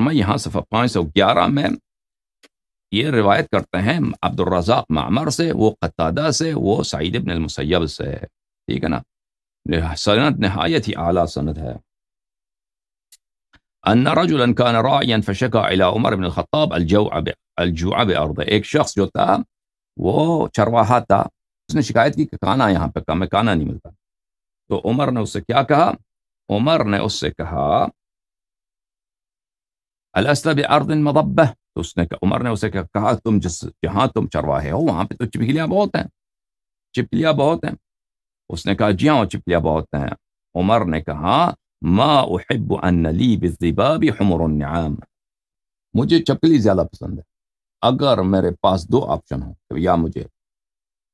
فرمایا یہاں صفحہ 511 میں یہ روایت کرتے ہیں عبد الرزاق معمر سے، وہ قتادہ سے، وہ سعید بن المسیب سے، ٹھیک ہے نا، سند نہایت ہی اعلیٰ سند ہے۔ ان رجلا كان راعيا فشكى الى عمر بن الخطاب الجوع بارض، ایک شخص جو تھا وہ چرواہا تھا، اس نے شکایت کی کہ کھانا یہاں پہ کم ہے، کھانا نہیں ملتا۔ تو عمر نے اس سے کیا کہا؟ عمر نے اس سے کہا الست بارض مضبہ، تو اس نے عمر نے اسے کہا تم جہاں تم چرواہے ہو وہاں پہ تو چپکلیاں بہت ہیں، چپکلیاں بہت ہیں۔ اس نے کہا جی ہاں چپکلیاں بہت ہیں۔ عمر نے کہا ما احب ان لی بالذباب حمر النعام، مجھے چپکلی زیادہ پسند ہے۔ اگر میرے پاس دو آپشن ہوں تو یا مجھے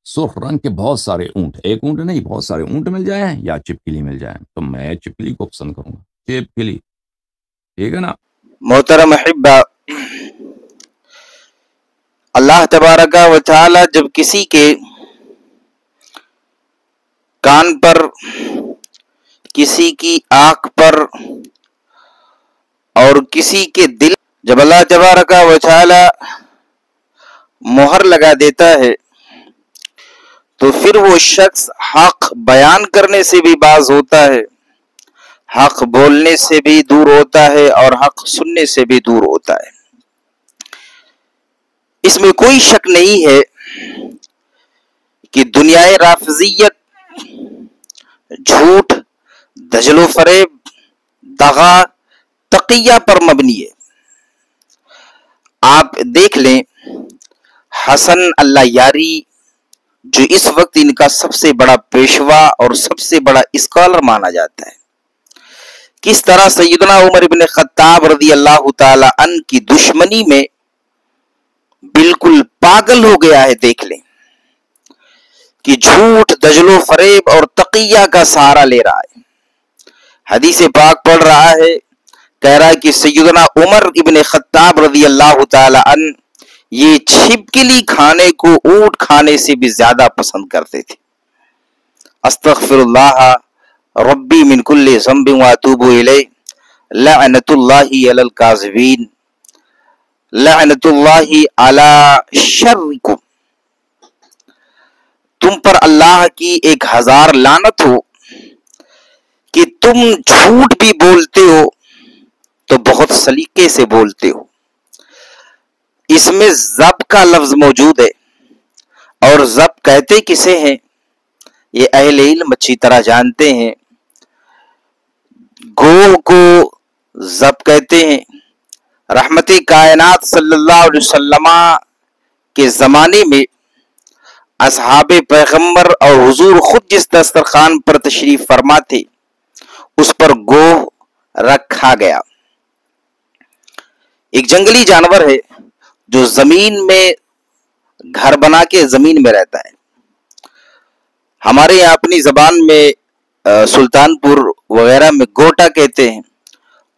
سرخ رنگ کے بہت سارے اونٹ، ایک اونٹ نہیں بہت سارے اونٹ مل جائیں یا چپکلی مل جائیں، تو میں چپکلی کو پسند کروں گا، چپکلی، ٹھیک ہے نا۔ محترم احبہ، اللہ تبارک و تعالی جب کسی کے کان پر، کسی کی آنکھ پر اور کسی کے دل، جب اللہ تبارک و تعالی مہر لگا دیتا ہے تو پھر وہ شخص حق بیان کرنے سے بھی باز ہوتا ہے، حق بولنے سے بھی دور ہوتا ہے اور حق سننے سے بھی دور ہوتا ہے۔ اس میں کوئی شک نہیں ہے کہ دنیا رافضیت جھوٹ، دجل و فریب، دغا، تقیہ پر مبنی ہے۔ آپ دیکھ لیں حسن اللہ یاری جو اس وقت ان کا سب سے بڑا پیشوا اور سب سے بڑا اسکالر مانا جاتا ہے، کس طرح سیدنا عمر بن خطاب رضی اللہ تعالی عنہ کی دشمنی میں بالکل پاگل ہو گیا ہے۔ دیکھ لیں کہ جھوٹ، دجل و فریب اور تقیہ کا سہارا لے رہا ہے، حدیث پاک پڑھ رہا ہے، کہہ رہا ہے کہ سیدنا عمر ابن خطاب رضی اللہ تعالی عنہ یہ چھپکلی کھانے کو اونٹ کھانے سے بھی زیادہ پسند کرتے تھے۔ استغفر اللہ ربی من کل ذنب واتوب الیہ، لعنت اللہ علی الکاذبین، لعنت اللہ علی شرکم، تم پر اللہ کی 1000 لعنت ہو کہ تم جھوٹ بھی بولتے ہو تو بہت سلیقے سے بولتے ہو۔ اس میں ضب کا لفظ موجود ہے، اور ضب کہتے کسے ہیں یہ اہل علم اچھی طرح جانتے ہیں۔ گوہ کو ضب کہتے ہیں۔ رحمت کائنات صلی اللہ علیہ وسلم کے زمانے میں اصحاب پیغمبر اور حضور خود جس دسترخوان پر تشریف فرما تھے اس پر گوہ رکھا گیا۔ ایک جنگلی جانور ہے جو زمین میں گھر بنا کے زمین میں رہتا ہے۔ ہمارے یہاں اپنی زبان میں سلطان پور وغیرہ میں گوٹا کہتے ہیں،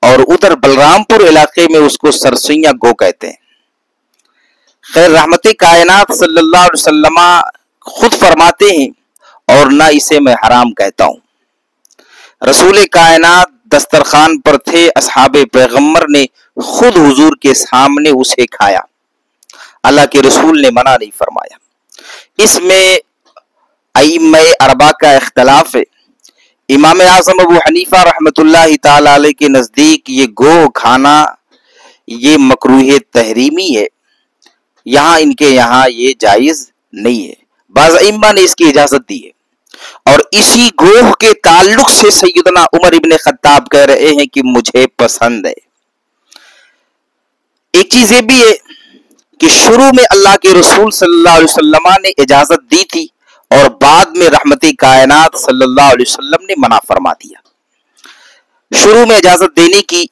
اور ادھر بلرام پور علاقے میں اس کو سرسیاں گو کہتے ہیں۔ خیر، رحمت کائنات صلی اللہ علیہ وسلم خود فرماتے ہیں، اور نہ اسے میں حرام کہتا ہوں۔ رسول کائنات دسترخوان پر تھے، اصحاب پیغمبر نے خود حضور کے سامنے اسے کھایا، اللہ کے رسول نے منع نہیں فرمایا۔ اس میں ائمہ اربعہ کا اختلاف ہے۔ امام اعظم ابو حنیفہ رحمۃ اللہ تعالی علیہ کے نزدیک یہ گوہ کھانا یہ مکروہ تحریمی ہے، یہاں ان کے یہاں یہ جائز نہیں ہے۔ بعض ائمہ نے اس کی اجازت دی ہے، اور اسی گوہ کے تعلق سے سیدنا عمر ابن خطاب کہہ رہے ہیں کہ مجھے پسند ہے۔ ایک چیز یہ بھی ہے کہ شروع میں اللہ کے رسول صلی اللہ علیہ وسلم نے اجازت دی تھی، اور بعد میں رحمت کائنات صلی اللہ علیہ وسلم نے منع فرما دیا۔ شروع میں اجازت دینے کی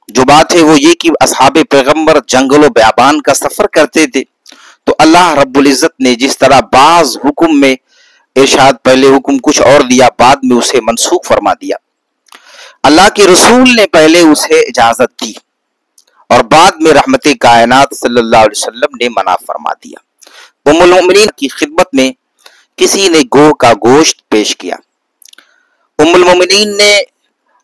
جو بات ہے وہ یہ کہ اصحاب پیغمبر جنگل و بیابان کا سفر کرتے تھے، تو اللہ رب العزت نے جس طرح بعض حکم میں ارشاد پہلے حکم کچھ اور دیا، بعد میں اسے منسوخ فرما دیا۔ اللہ کے رسول نے پہلے اسے اجازت دی اور بعد میں رحمت کائنات صلی اللہ علیہ وسلم نے منع فرما دیا۔ ام المؤمنین کی خدمت میں کسی نے گوہ کا گوشت پیش کیا۔ ام المؤمنین نے